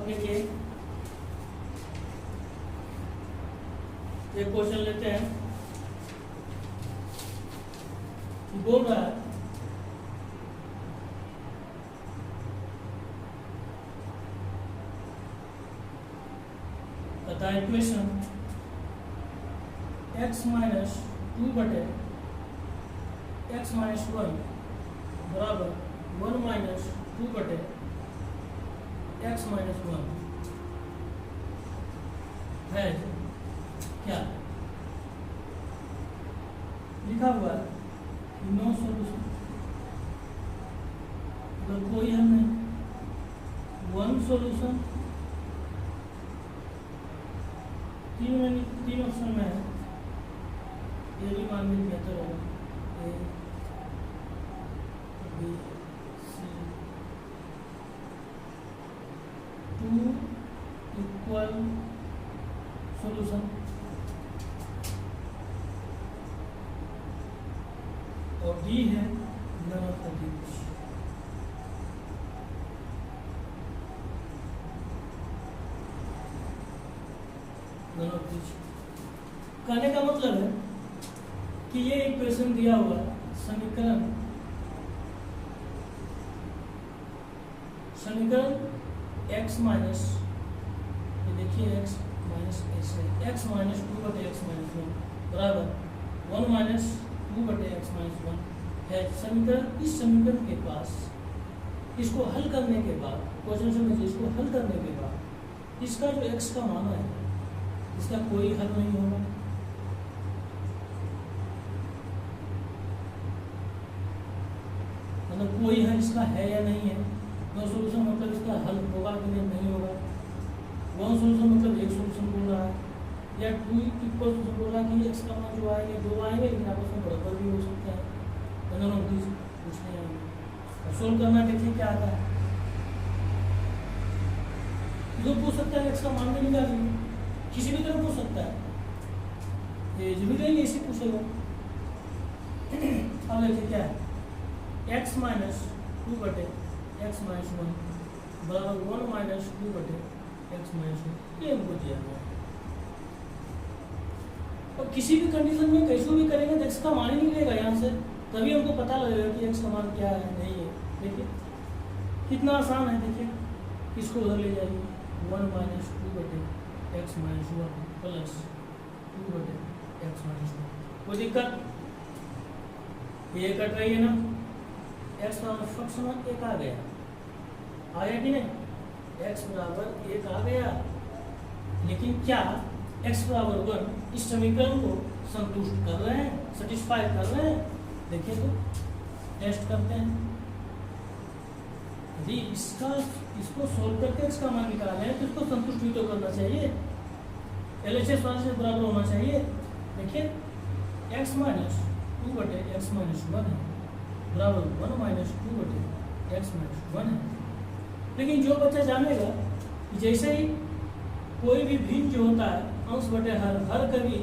देखिए एक क्वेश्चन लेते हैं। बोल रहा है तथा इक्वेशन x माइनस 2 बटे x माइनस 1 बराबर 1 माइनस 2 बटे x माइनस 1 है क्या? लिखा हुआ है नो सॉल्यूशन, मतलब कोई हल नहीं। वन सॉल्यूशन तीन ऑप्शन में है, ये भी मान लीजिए बेहतर होगा। A B C 2 equal solution और डी है none of the this. None of this कहने का मतलब है कि ये इक्वेशन दिया हुआ समीकरण x माइनस, ये देखिए x माइनस ऐसे x माइनस 2 बटे x माइनस 1 बराबर 1 माइनस 2 बटे x माइनस 1 है समीकरण। इस समीकरण के पास इसको हल करने के बाद, क्वेश्चन समझिए, इसको हल करने के बाद इसका जो x का मान है इसका कोई हल नहीं होगा। मतलब कोई हल इसका है या नहीं है। नो सॉल्यूशन मतलब इसका हल होगा कि नहीं होगा। वन सॉल्यूशन मतलब एक सॉल्यूशन बोल रहा है, या 2 इक्वल सॉल्यूशन बोल रहा है कि x का मान जो आएंगे 2 आएंगे, लेकिन आपस में बराबर भी हो सकता है। नन ऑफ दिस कुछ नहीं आएंगे। सोल्व करना देखिए क्या आता है। जो पूछ सकता है x का मान भी निकालिए, किसी भी तरह पूछ सकता है, ये जरूरी ऐसे पूछेगा। अब देखिए क्या है, x माइनस 2 बटे x माइनस 1 बराबर 1 माइनस 2 बटे x माइनस 1, ये हमको दिया गया। और किसी भी कंडीशन में कैसे भी करेंगे तो x का मान ही निकलेगा यहाँ से, तभी हमको पता लगेगा कि x का मान क्या है नहीं है। देखिए कितना आसान है। देखिए इसको उधर ले जाइए, 1 माइनस 2 बटे x माइनस 1 प्लस 2 बटे x माइनस 1। कोई दिक्कत? ये कट रही है ना, x बराबर फंक्शन 1 आ गया, आया कि नहीं? x बराबर 1 आ गया, लेकिन क्या x बराबर 1 इस समीकरण को संतुष्ट कर रहे हैं, सेटिस्फाई कर रहे हैं? देखिए तो टेस्ट करते हैं। यदि इसको सोल्व करके x का मान निकाले हैं तो इसको संतुष्ट भी तो करना चाहिए, LHS वाले से बराबर होना चाहिए। देखिए x माइनस 2 बटे x माइनस 1 है बराबर 1 माइनस 2 बटे x माइनस 1 है। लेकिन जो बच्चा जानेगा कि जैसे ही कोई भी भिन्न जो होता है अंश बटे हर कभी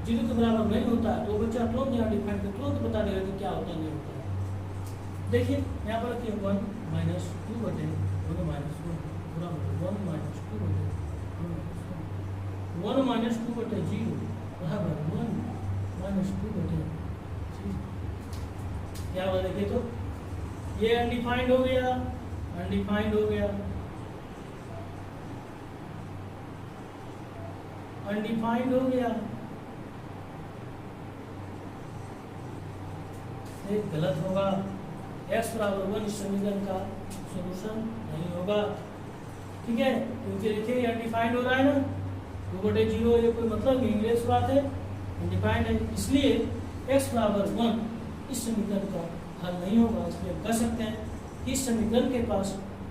0 के बराबर नहीं होता है, तो बच्चा तुरंत यहाँ डिफाइन कर तुरंत बता देगा कि क्या होता है नहीं होता है। देखिए यहाँ पर रखिए 1 माइनस 2 बटे 1 माइनस 1 बराबर 1 माइनस 2 बटे 1 माइनस 2 बटे 0 बराबर 1 माइनस 2 बटे 0। क्या हुआ देखिए तो, ये अनडिफाइंड हो गया, अनडिफाइंड हो गया, अनडिफाइंड हो गया। ये गलत होगा, x बराबर 1 इस समीकरण का सॉल्यूशन नहीं होगा। ठीक है, क्योंकि देखिए ये अनडिफाइंड हो रहा है ना, 2 बटे 0, ये कोई मतलब नहीं, इंग्लिश बात है, अनडिफाइंड है, इसलिए x बराबर 1 इस समीकरण का हल नहीं होगा। इसलिए कह सकते हैं कि इस समीकरण के पास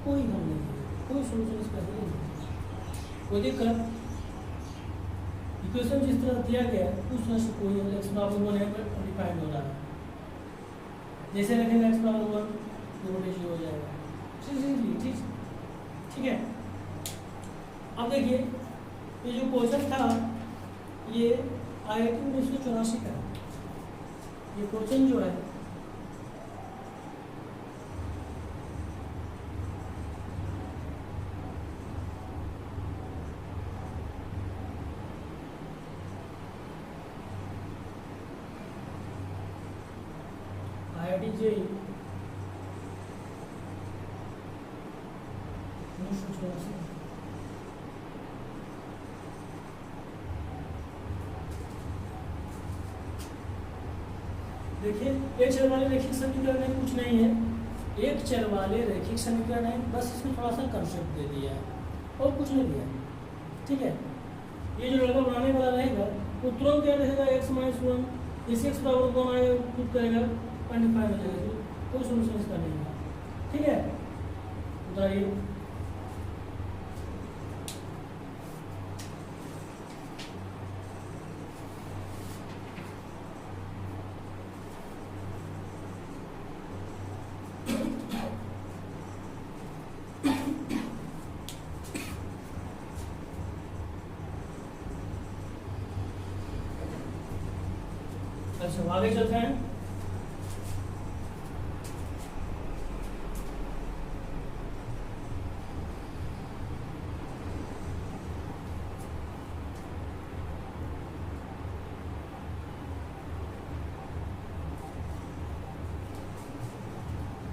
कोई हल नहीं है, कोई सॉल्यूशन इसका नहीं है। कोई दिक्कत? इक्वेशन जिस तरह दिया गया है उस तरह से कोई x बराबर 1 है पर अनडिफाइंड हो रहा है। जैसे रखेंगे x बराबर 1 2 बटे 0 हो जाएगा। ठीक है। अब देखिए ये जो क्वेश्चन था ये IIT 1984 का है। ये क्वेश्चन जो है ITJ देखिए एक चर वाले रैखिक समीकरण है, कुछ नहीं है, एक चर वाले रैखिक समीकरण है, बस इसमें थोड़ा सा कंसेप्ट दे दिया है और कुछ नहीं दिया है। ठीक है, ये जो लड़का बनाने वाला रहेगा वो तुरंत क्या रहेगा, x माइनस वन, इसे x बराबर कौन आएगा पुट करेगा 25 हो जाएगा, कोई सोल्यूशन इसका नहीं है। ठीक है, बताइए अच्छा आगे चलते हैं।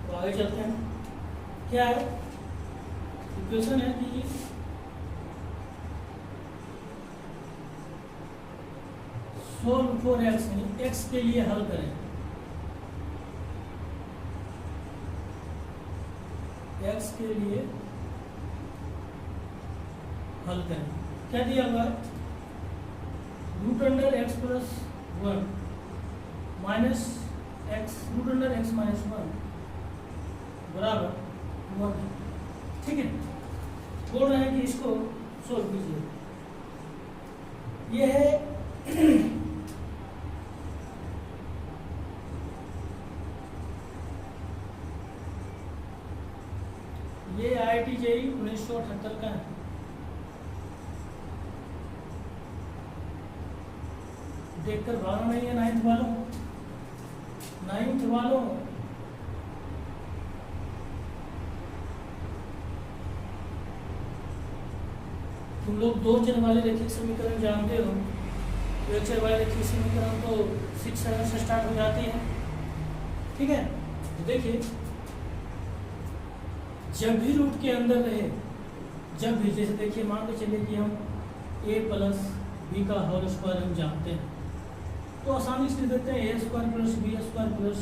तो आगे चलते हैं, क्या है इक्वेशन है कि सोल्व फॉर एक्स, एक्स के लिए हल करें, एक्स के लिए हल करें। क्या दिया हुआ है, root under x plus one minus x, root under x minus one बराबर वन। ठीक है, बोल रहे हैं कि इसको सोल्व कीजिए। यह है ये IIT JEE 1978 का है। देखकर भागना नहीं है नाइन्थ वालों, नाइन्थ वालों तुम लोग दो चर वाले रैखिक समीकरण जानते हो, एक चर वाले रैखिक समीकरण तो 6 7 से स्टार्ट हो जाती है। ठीक है, तो देखिए जब भी रूट के अंदर रहे, जब भी, जैसे देखिए मान के चलिए कि हम a प्लस बी का होल स्क्वायर हम जानते हैं, तो आसानी से देते हैं a square plus B square plus,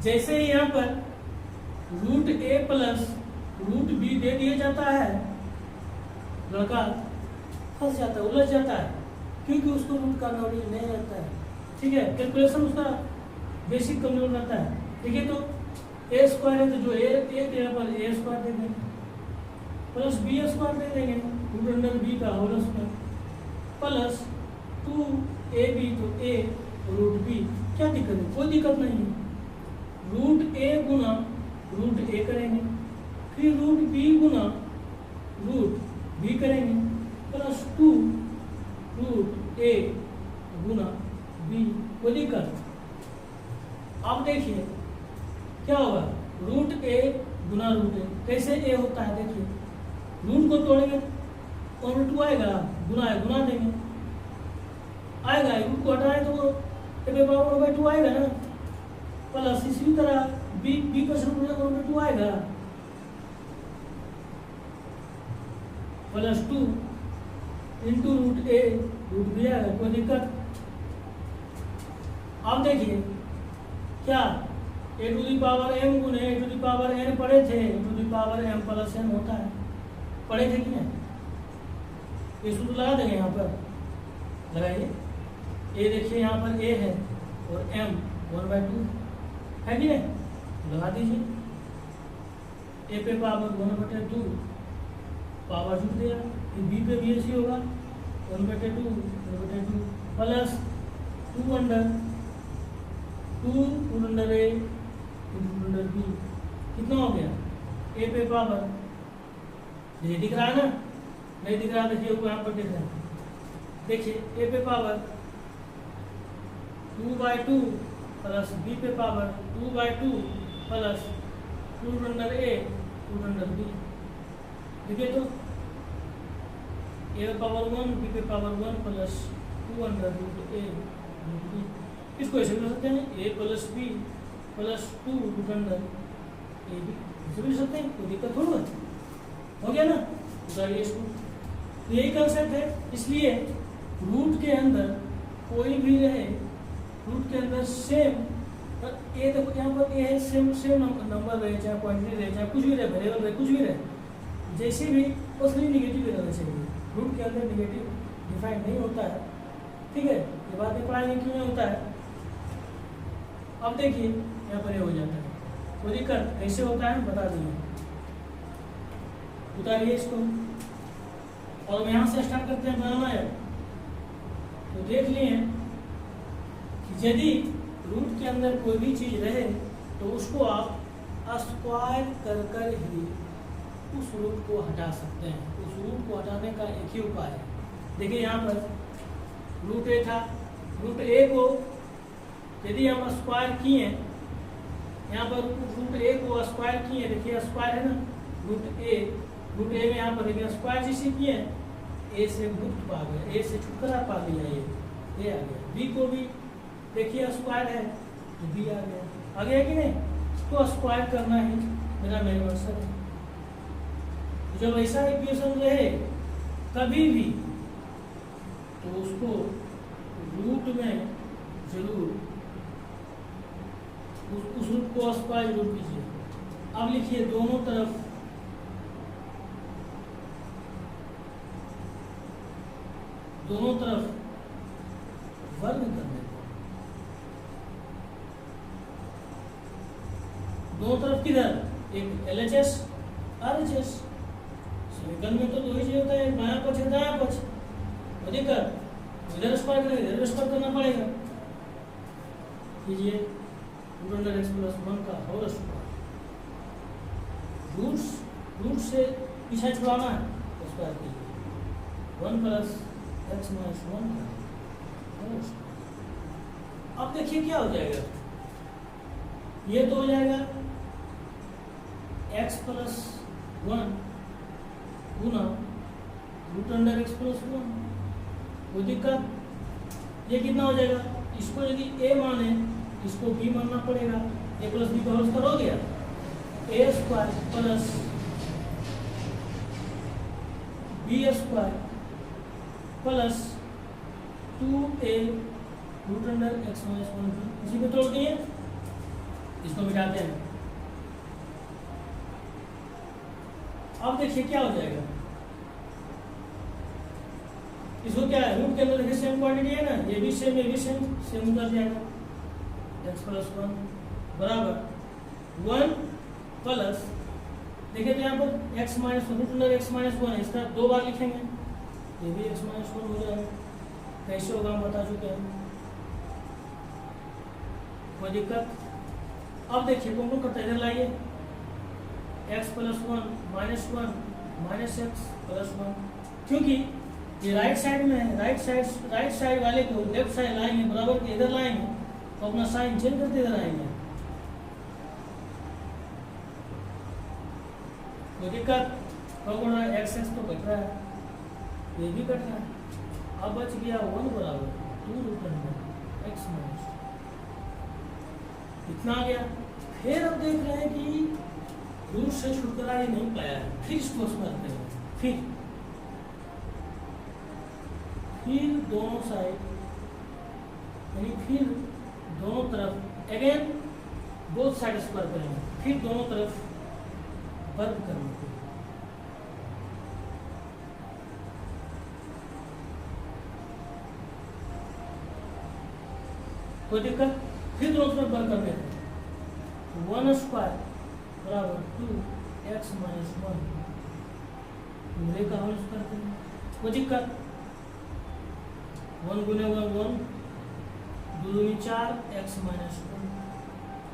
जैसे ही यहाँ पर root a plus root b दे दिया जाता है, लड़का फंस जाता है, उलझ जाता है, क्योंकि उसको रूट का नॉलेज नहीं रहता है। ठीक है, कैलकुलेशन उसका बेसिक कमजोर रहता है। देखिए तो ए स्क्वायर है तो जो ए यहाँ पर ए स्क्वायर दे देंगे प्लस बी स्क्वायर दे देंगे, रूट अंडर बी का होल स्क्वायर प्लस 2ab तो a रूट बी। क्या दिक्कत है, कोई दिक्कत नहीं है। रूट a गुना रूट a करेंगे, फिर रूट b गुना रूट b करेंगे प्लस 2 रूट a गुना b। कोई दिक्कत। अब देखिए क्या होगा, रूट a गुना रूट a, कैसे a होता है, देखिए रूट को तोड़ेंगे और रूट 2 आएगा, गुना है गुना देंगे, आएगा रूट को हटाए तो वो a 2 आएगा ना, प्लस इसी तरह b को रूट 2 आएगा plus 2 into root a root b आएगा। कोई दिक्कत। अब देखिए क्या A to the power m गुने A to the power n पढ़े थे, A to the power m plus n होता है, पढ़े थे कि नहीं? ये सूत्र लगा देंगे यहाँ पर, लगाइए। ए देखिए यहाँ पर a है और m 1/2 है कि नहीं, लगा दीजिए। a पे पावर 1/2 पावर जुड़ दिया, फिर b पे भी ऐसी होगा 1/2 plus 2 under a under b, कितना हो गया, a पे पावर, ये दिख रहा है ना, नहीं दिख रहा, देखिए ऊपर यहाँ पर दिख रहा है। देखिए a पे पावर 2/2 प्लस b पे power 2/2 plus 2 under a 2 under b। देखिए तो a पे पावर 1 b पे power 1 plus 2 under root a root b। इसको ऐसे भी कर सकते हैं a plus b plus 2 root under a b, ऐसे भी लिख सकते हैं, कोई दिक्कत थोड़ा हो गया ना। उतारिए इसको, तो यही कंसेप्ट है। इसलिए रूट के अंदर कोई भी रहे, रूट के अंदर सेम ए, देखो यहाँ पर ए है, सेम नंबर रहे, चाहे क्वांटिटी रहे, चाहे कुछ भी रहे, वेरिएबल रहे, कुछ भी रहे, जैसे भी उसमें निगेटिव रहना चाहिए। रूट के अंदर निगेटिव डिफाइन नहीं होता है, ठीक है, ये बात नहीं पढ़ाएंगे क्यों नहीं होता है। अब देखिए यहाँ पर ये हो जाता है, कोई दिक्कत कैसे होता है बता दिए। उतारिए इसको और यहाँ से स्टार्ट करते हैं बनाना है। तो देख लिए कि यदि रूट के अंदर कोई भी चीज रहे तो उसको आप स्क्वायर कर कर ही उस रूट को हटा सकते हैं। उस रूट को हटाने का एक ही उपाय है। देखिए यहाँ पर रूट ए था, रूट ए को यदि हम स्क्वायर किए, यहाँ पर रूट ए को स्क्वायर किए, देखिए स्क्वायर है ना, रूट ए में यहाँ पर देखिए स्क्वायर जिसे किए, ए से मुक्त पा गया, ए से छुटकारा पा लिया, ये आ गया। बी को भी देखिए स्क्वायर है तो बी आ गया, आ गया कि नहीं। तो स्क्वायर करना ही मेरा मेन मकसद है। जब ऐसा इक्वेशन रहे कभी भी तो उसको रूट में जरूर उस रूट को स्क्वायर जरूर कीजिए। अब लिखिए दोनों तरफ वर्ग करने को, दोनों तरफ किधर, एक LHS RHS, समीकरण में तो दो ही चीज होता है, बायां पक्ष है दायां पक्ष, इधर स्क्वायर करेंगे इधर स्क्वायर करना पड़ेगा। कीजिए रूट अंडर x प्लस 1 का होल स्क्वायर, रूट से पीछे छुड़ाना है तो स्क्वायर कीजिए 1 प्लस x माइनस 1 का होल स्क्वायर। अब देखिए क्या हो जाएगा, ये तो हो जाएगा x प्लस 1 गुना रूट अंडर x प्लस 1, कोई दिक्कत। ये कितना हो जाएगा, इसको यदि a माने इसको b मानना पड़ेगा, a प्लस बी का होल स्क्वायर हो गया, a square plus B square plus 2a root under x minus 1, इसी को तोड़ दिए, इसको मिटाते हैं। अब देखिए क्या हो जाएगा, इसको क्या है, रूट के अंदर देखिए सेम क्वांटिटी है ना, ये भी सेम उतर जाएगा, x प्लस 1 बराबर 1 प्लस, देखिए तो यहाँ पर x minus root under x minus 1 है, इसका 2 बार लिखेंगे, ये भी x माइनस 1 हो जाएगा। कैसे होगा हम बता चुके हैं, कोई दिक्कत। अब देखिए कौन कौन करता है, इधर लाइए x plus 1 minus 1 minus x plus 1, क्योंकि ये राइट साइड में है, राइट साइड वाले को लेफ्ट साइड लाएंगे, बराबर के इधर लाएंगे तो अपना साइन चेंज करते इधर आएंगे, कोई दिक्कत। कौन एक्स तो कट रहा है, ये भी कट रहा है। अब बच गया 1 बराबर 2 रूट अंडर x माइनस, इतना आ गया। फिर अब देख रहे हैं कि रूट से छुटकारा ये नहीं पाया है, फिर इसको स्क्वायर करेंगे, फिर दोनों साइड यानी फिर दोनों तरफ अगेन बोथ साइड स्क्वायर करेंगे, फिर दोनों तरफ वर्ग करने को, कोई दिक्कत। फिर दोनों तरफ वर्ग करने को 1 स्क्वायर बराबर 2x माइनस 1, पूरे का होल स्क्वायर करेंगे, कोई दिक्कत। 1 गुने 1 1, 2 दूनी 4 x माइनस 1,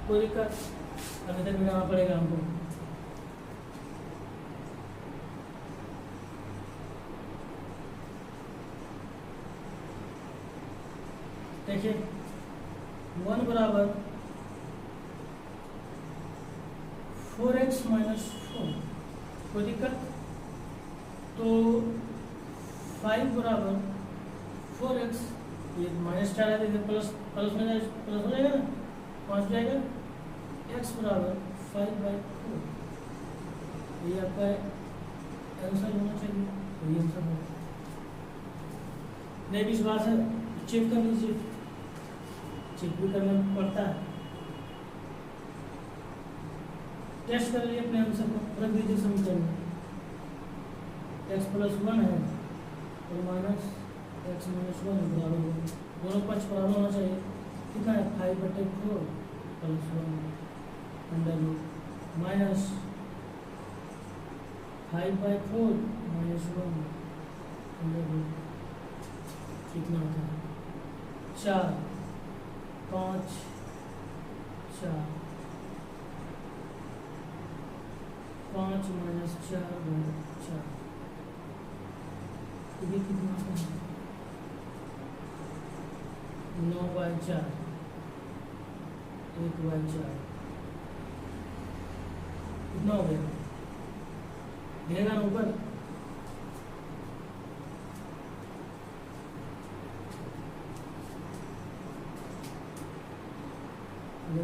कोई दिक्कत। अब इधर मिलाना पड़ेगा हमको, देखिए 1 बराबर 4x माइनस 4, कोई दिक्कत। तो 5 बराबर 4x ये -4 है तो इधर प्लस प्लस में प्लस हो जाएगा ना, 5 जाएगा। x बराबर 5/4, ये आपका आंसर होना चाहिए, वही आंसर होगा। नहीं विश्वास है चेक कर लीजिए, चेक भी करना पड़ता है। टेस्ट कर लिए अपने आंसर को, रख दीजिए समीकरण में। x + 1 है और -x - 1 बराबर होगा, दोनों पक्ष बराबर होना चाहिए। कितना है 5/4 + 1 under root minus 5/4 - 1 under root, कितना होता है 4 5 4 5 - 4/4, ये कितना होता है 9/4 1/4, कितना हो गया देगा ना ऊपर।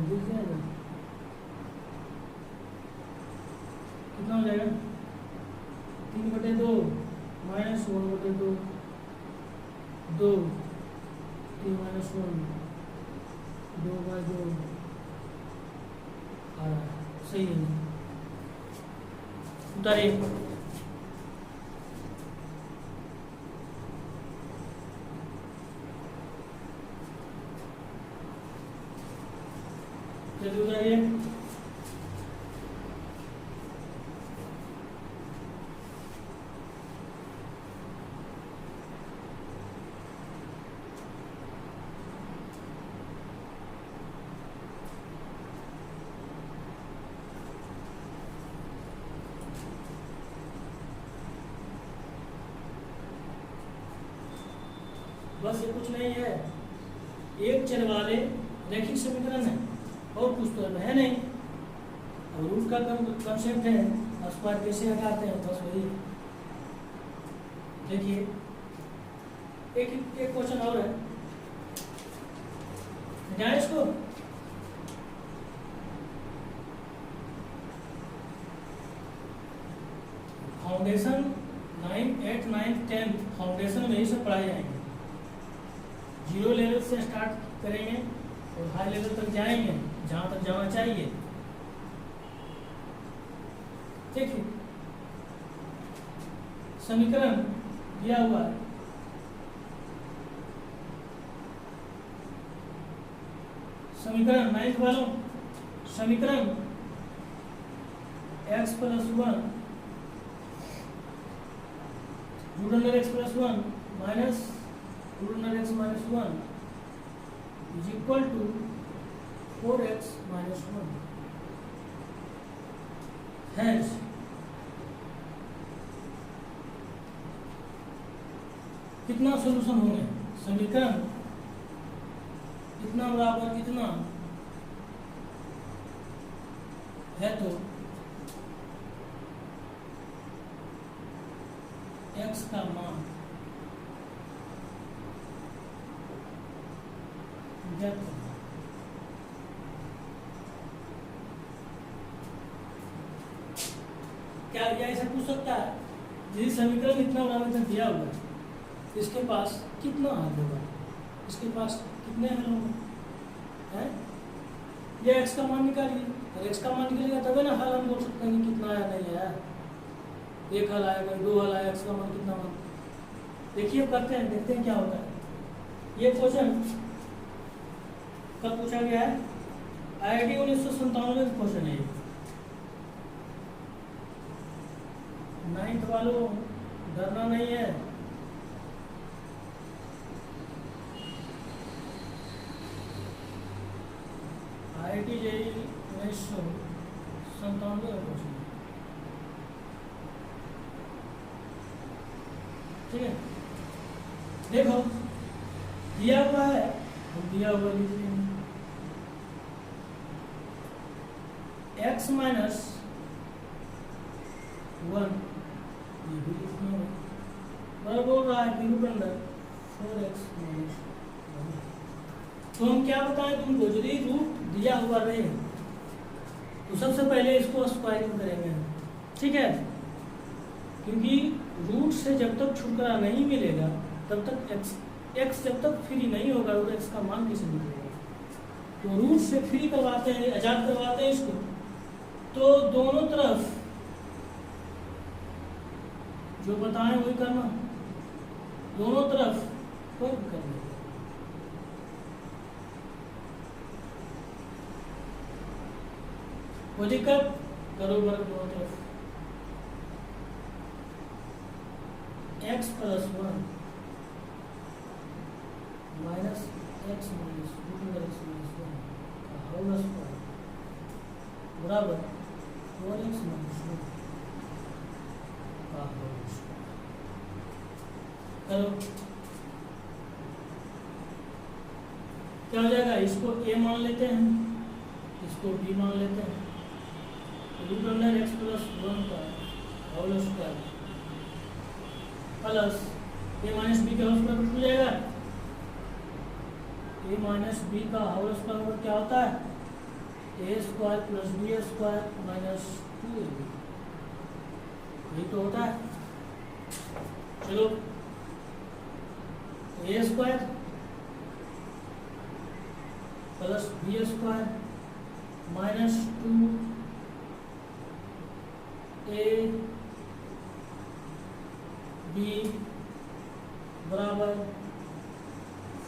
दिख जाएगा कितना हो जाएगा 3/2 -1/2 2 3 - 1 2/2 आ रहा है, सही है उतारिए। जल्दी उतारिए। बस ये कुछ नहीं है, एक चर वाले रैखिक समीकरण है और कुछ तो है नहीं। और रूट का कंसेप्ट है, स्क्वायर कैसे हटाते हैं, बस वही। देखिए एक क्वेश्चन और है, जाए इसको। फाउंडेशन 9, 8, 9, 10 फाउंडेशन में ही सब पढ़ाए जाएंगे। 0 लेवल से स्टार्ट करेंगे और हाई लेवल तक जाएंगे, जहां तक जाना चाहिए। ठीक है, समीकरण दिया हुआ है, समीकरण 9 वालों, समीकरण x + 1 √x + 1 minus √x - 1 is equal to 4x - 1। Hence, कितना सोल्यूशन होंगे, समीकरण इतना बराबर कितना है, तो x का मान ज्ञात करना। क्या ऐसा पूछ सकता है, यदि समीकरण इतना बराबर दिया हुआ है, इसके पास कितना हल होगा, इसके पास कितने हल होंगे हैं? ये x का मान निकालिए, और x का मान निकलेगा तभी ना हल हम बोल सकते हैं कि कितना आया नहीं आया। एक हल आएगा, 2 हल आया, x का मान कितना मान। देखिए करते हैं, देखते हैं क्या होता है। ये क्वेश्चन कब पूछा गया है, IIT 1997 का क्वेश्चन है। 9th वालों डरना नहीं है, IIT JEE 1997 का क्वेश्चन। ठीक है, देखो दिया हुआ है, हम दिया हुआ लिख लेंगे x - 1, ये भी लिखना है, बराबर बोल रहा है कि √4x - 1। तो हम क्या बताएं तुमको, यदि रूट दिया हुआ रहे तो सबसे पहले इसको स्क्वायरिंग करेंगे, ठीक है, क्योंकि रूट से जब तक छुटकारा नहीं मिलेगा तब तक एक्स जब तक फ्री नहीं होगा तो एक्स का मान कैसे निकलेगा। तो रूट से फ्री करवाते हैं, आजाद करवाते हैं इसको, तो दोनों तरफ जो बताएं वही करना, दोनों तरफ वर्ग करना। वो दिक्कत करो वर्ग दोनों तरफ, x plus 1 minus x minus x minus 1 का होल स्क्वायर बराबर 4x माइनस 1 का होल स्क्वायर। करो क्या हो जाएगा, इसको a मान लेते हैं, इसको b मान लेते हैं, रूट अंडर एक्स प्लस 1 का whole square plus A minus B का होल स्क्वायर हो जाएगा। ए माइनस बी का होल स्क्वायर क्या होता है, A square plus B square minus 2ab, यही तो होता है। चलो A square plus B square minus 2 A B बराबर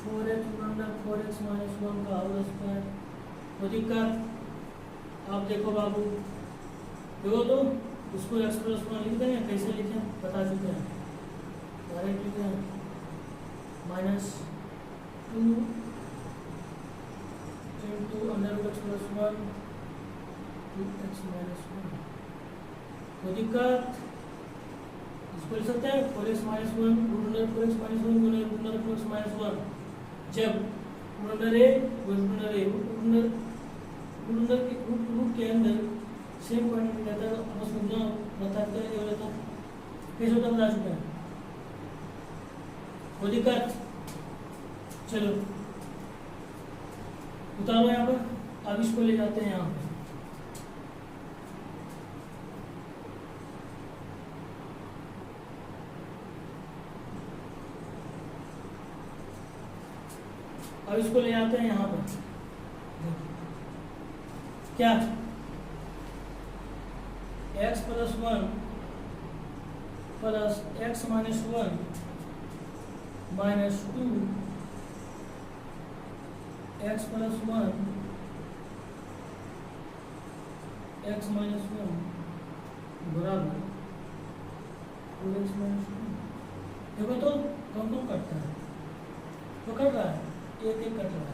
4x अंडर 4x माइनस 1 का होल स्क्वायर। कोई दिक्कत, आप देखो बाबू, देखो तो इसको x प्लस 1 लिख दें, कैसे लिखें बता चुके हैं, डायरेक्ट लिखे हैं, minus 2 into under x plus 1 2x minus 1। कोई दिक्कत, इसको लिख सकते हैं 4x minus 1 root under 4x minus 1 गुना रूट अंडर 4x माइनस 1, जब रूट अंडर ए रूट के अंदर सेम पॉइंट रहता है, आपस में गुना रहता है, ये रहता है, कैसे होता है बता चुके हैं। कोई दिक्कत, चलो उतारो यहाँ पर, अब इसको ले जाते हैं यहाँ पे, अब इसको ले आते हैं यहाँ पर, क्या x plus 1 plus x minus 1 minus 2 x plus 1 X minus 1 बराबर 4x माइनस 1। देखो तो कौन कौन कटता है, तो कट रहा है, एक एक कट रहा है,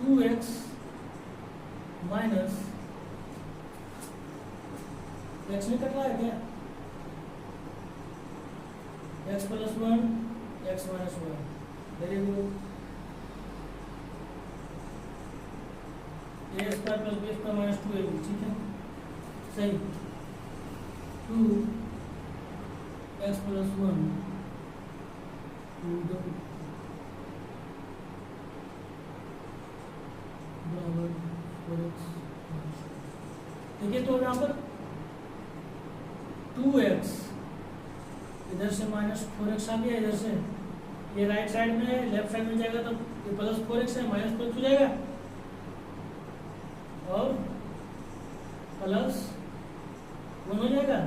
2x माइनस x में कट रहा है क्या, x plus 1 X minus 1, very good, A square plus B square minus 2ab, ठीक है सही, 2x प्लस 1 बराबर 4x। देखिए तो यहाँ पर 2x इधर से माइनस 4x आ गया, इधर से ये राइट साइड में है, लेफ्ट साइड में जाएगा तो ये प्लस 4x है, माइनस 4x हो जाएगा, और प्लस 1 हो जाएगा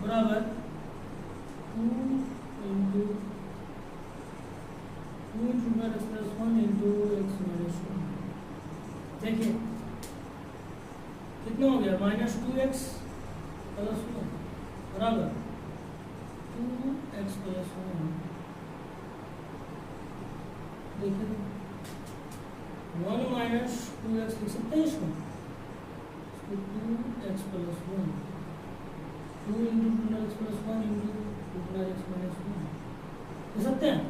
बराबर 2 into 2 plus 1 into x minus 1। देखिए कितना हो गया, माइनस 2x प्लस 1 बराबर 2x प्लस 1। देखिए 1 माइनस 2x लिख सकते हैं इसको, 2x plus 1 2 into x plus 1 into x minus 1 लिख सकते हैं।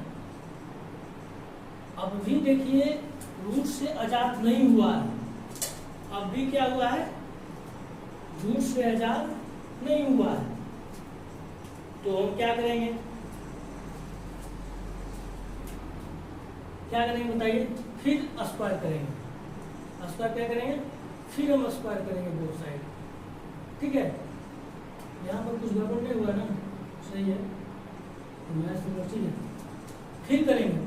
अब भी देखिए रूट से आजाद नहीं हुआ है, अब भी क्या हुआ है, रूट से आजाद नहीं हुआ है, तो हम क्या करेंगे, क्या करेंगे बताइए, फिर स्क्वायर करेंगे। स्क्वायर क्या करेंगे, फिर हम स्क्वायर करेंगे बोथ साइड। ठीक है, यहाँ पर कुछ गड़बड़ नहीं हुआ ना, सही है, मैथ तो ठीक है। फिर करेंगे,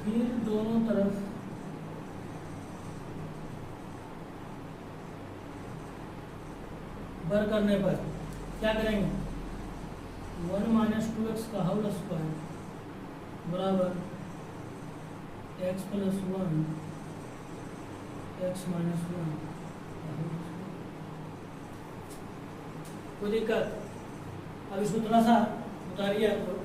फिर दोनों तरफ बर करने पर क्या करेंगे, 1 माइनस 2x का होल स्क्वायर बराबर x प्लस 1 x माइनस 1। कोई दिक्कत? अब इसको थोड़ा सा उतारिए आप लोग।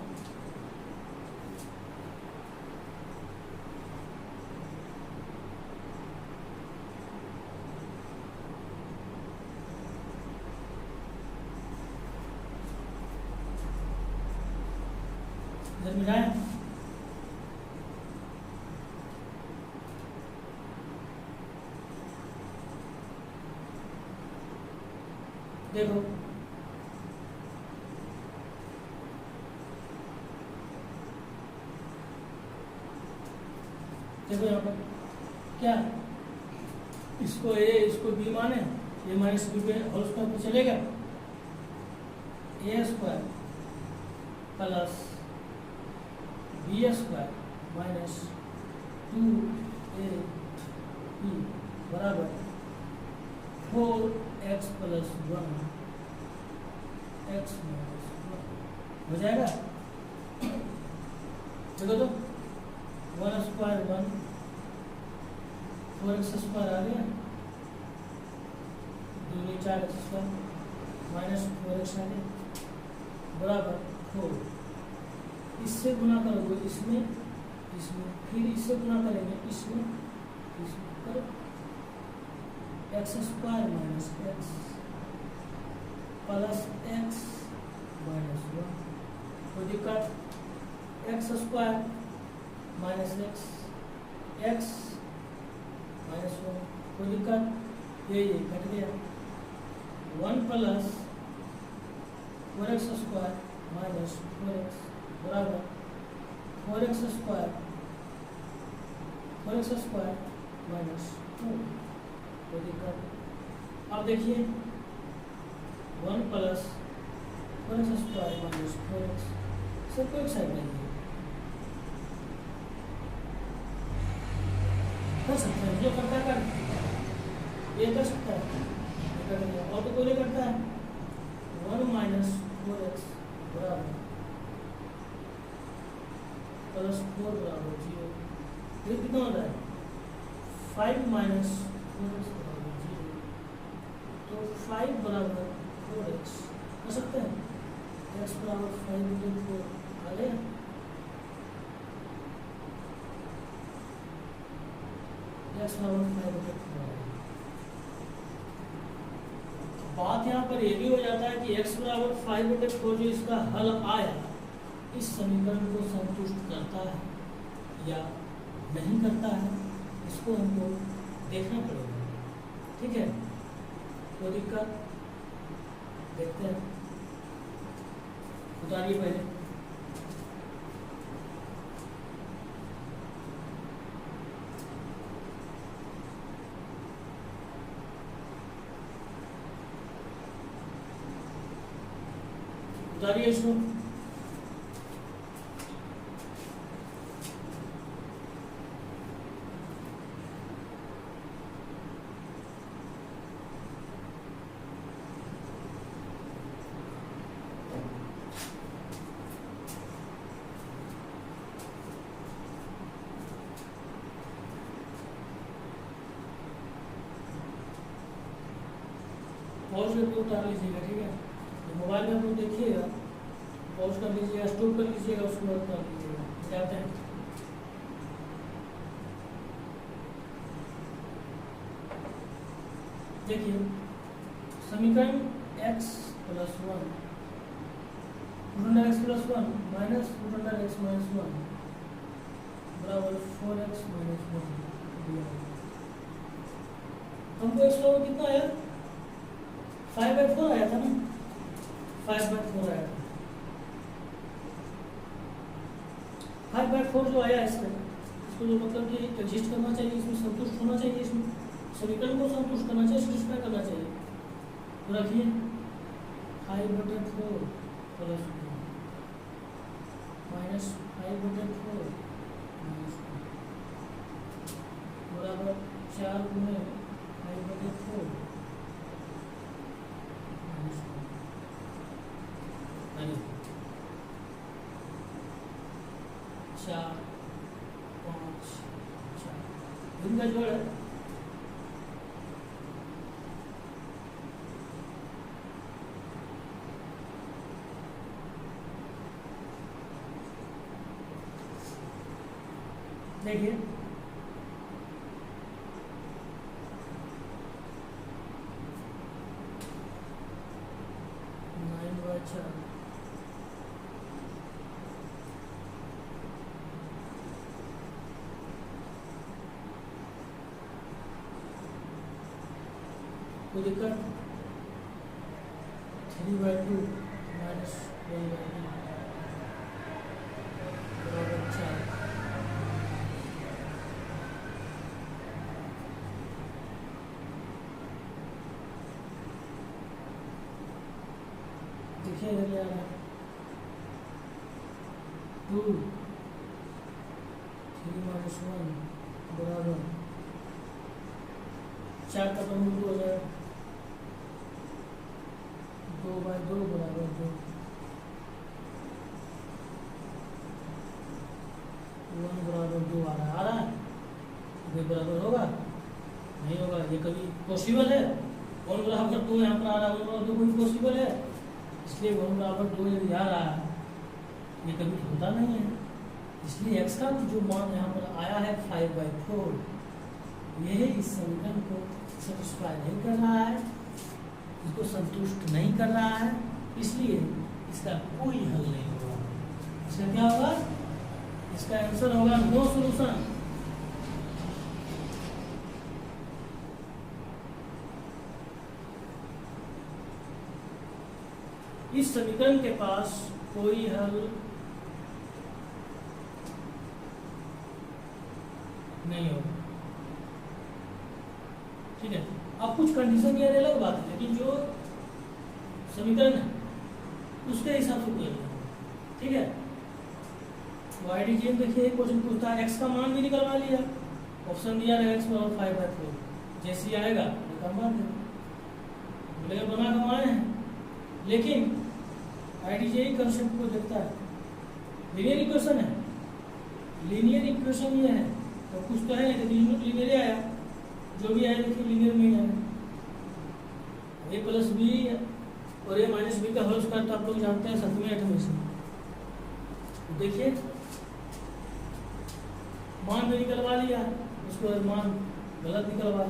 इधर मिलाएं, देखो देखो यहाँ पर क्या, इसको ए इसको बी माने, ए माइनस बी पे होल स्क्वायर पे चलेगा, A square plus B square minus 2ab बराबर 4x प्लस 1 x माइनस 1 हो जाएगा। देखो तो 1 स्क्वायर 1, 4x स्क्वायर आ गया, 2 4x स्क्वायर माइनस 4x आ गया बराबर 4। इससे गुना करोगे इसमें, फिर इससे गुना करेंगे इसमें करो, x square minus x plus x minus 1। कोई दिक्कत? X square minus x minus 1। कोई दिक्कत? ये कट गया, 1 plus 4x square minus 4x बराबर 4x स्क्वायर माइनस 2। कोई दिक्कत? अब देखिए 1 plus 4x square minus 4x सब को एक साइड नहीं है, कर सकते हैं, जो करता है कर, ये कर सकता है, ये कर दिया। और तो कोई नहीं करता है, 1 माइनस 4x बराबर प्लस 4 बराबर 0। ये कितना होता है, 5 माइनस 4x बराबर 0, तो 5 बराबर 4x कर सकते हैं, x बराबर 5/4 आ गया। x बराबर 5/4। बात यहाँ पर ये भी हो जाता है कि x बराबर 5/4 जो इसका हल आया, इस समीकरण को संतुष्ट करता है या नहीं करता है, इसको हमको देखना पड़ेगा। ठीक है, कोई दिक्कत? देखते हैं, उतारिए पहले। उतारिए इसको। पॉज करके उतार लीजिएगा। ठीक है, तो मोबाइल में आप लोग देखिएगा, पॉज कर लीजिएगा, स्टॉप कर लीजिएगा, उसके बाद उतार लीजिएगा। जाते हैं, देखिए समीकरण x plus 1 x plus 1 minus x minus 1 बराबर 4x माइनस 1। हमको x बराबर कितना आया, 5/4 आया था ना, 5/4 आया था। 5/4 जो आया है इसको जो मतलब कि एग्जिस्ट करना चाहिए, इसमें संतुष्ट होना चाहिए, इसमें समीकरण को संतुष्ट करना चाहिए, सेटिस्फाई करना चाहिए। तो रखिए 5/4 प्लस माइनस 5/4 बराबर 4 गुणे 5/4 4 5 4 इनका जोड़ है। देखिए 9/4 कोई दिक्कत 3/2 माइनस 1/2 बराबर 4। देखिए इधर क्या आ रहा है 2 3 - 1 बराबर 4 का वर्गमूल 2 हो जाएगा 2/2 बराबर 2 1 बराबर 2 आ रहा है 2 बराबर होगा नहीं होगा, ये कभी पॉसिबल है? 1 बराबर 2 यहाँ पर आ रहा है, 1 बराबर 2 कोई पॉसिबल है? इसलिए 1 बराबर 2 यदि आ रहा है ये कभी होता नहीं है। इसलिए x का जो मान यहाँ पर आया है 5/4 यह इस समीकरण को सेटिस्फाई नहीं कर रहा है, इसको संतुष्ट नहीं कर रहा है, इसलिए इसका कोई हल नहीं होगा। इसका क्या होगा? इसका आंसर होगा नो सॉल्यूशन। इस समीकरण के पास कोई हल नहीं होगा। ठीक है, अब कुछ कंडीशन ये अलग बात है, लेकिन जो समीकरण है उसके हिसाब से कोई ठीक है। तो आईडीजीएम देखिए क्वेश्चन पूछता है एक्स का मान भी निकलवा लिया, ऑप्शन दिया है एक्स बराबर 5/4, जैसे ही आएगा निकलवा देगा, बना कमाए हैं। लेकिन आईडीजीआई कंसेप्ट को देखता है, लीनियर इक्वेशन है, लीनियर इक्वेशन ये है तो कुछ तो है नहीं, लीनियर आया, जो भी आया देखिए लीनियर में ही आया, a + b और a - b का होल स्क्वायर तो आप लोग जानते हैं 7वें 8वें से। देखिए मान भी निकलवा लिया, उसको मान गलत निकलवा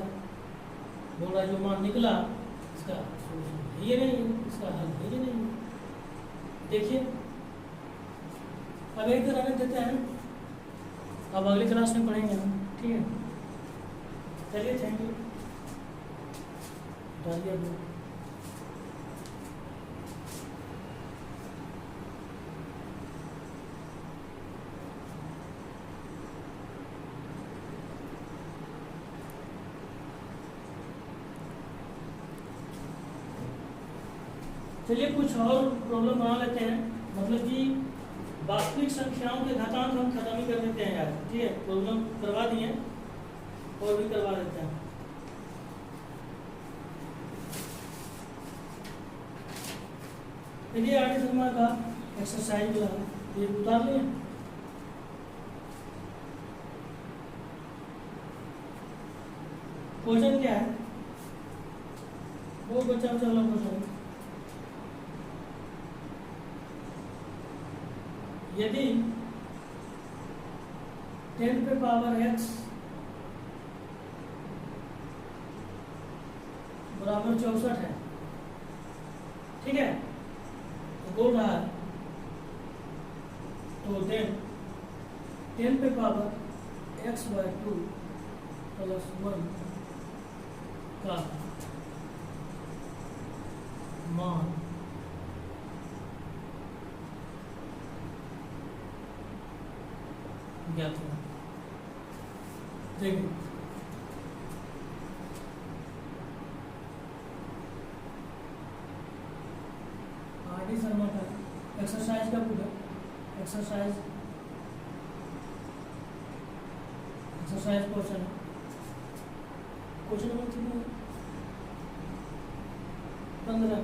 बोल रहा जो मान निकला इसका ये नहीं, इसका हल ये नहीं। देखिए अब एक रहने देते हैं, अब अगली क्लास में पढ़ेंगे हम, ठीक है। चलिए थैंक यू, डालिए। चलिए कुछ और प्रॉब्लम बना लेते हैं, मतलब कि वास्तविक संख्याओं के घातांक हम खत्म ही कर देते हैं यार, ठीक है। प्रॉब्लम करवा दिए और भी करवा देते हैं। देखिए आगे शर्मा का एक्सरसाइज ये उतार लिए, क्वेश्चन क्या है वो बच्चा वाला क्वेश्चन, यदि 10⁻x बराबर 64 है, ठीक है, तो बोल रहा है तो 10⁻x/2 + 1 का मान ज्ञात होगा। देखिए आर डी शर्मा का एक्सरसाइज का पूरा एक्सरसाइज क्वेश्चन है। क्वेश्चन नंबर कितना है? 15।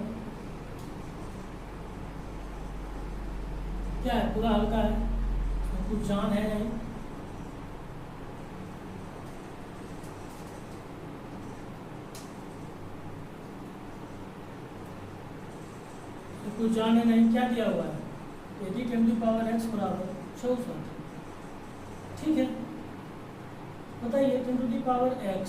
क्या है? पूरा हल्का है, कुछ जान है नहीं। तो कुछ जान है नहीं, क्या दिया हुआ है? यदि 10⁻x बराबर 64। ठीक है, बताइए 10⁻x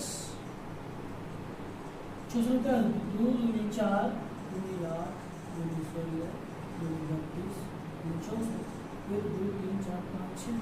64 का 2 दूनी 4 दूनी 8 दूनी 16 दूनी 32 दूनी 64 फिर 2 3 4 5 6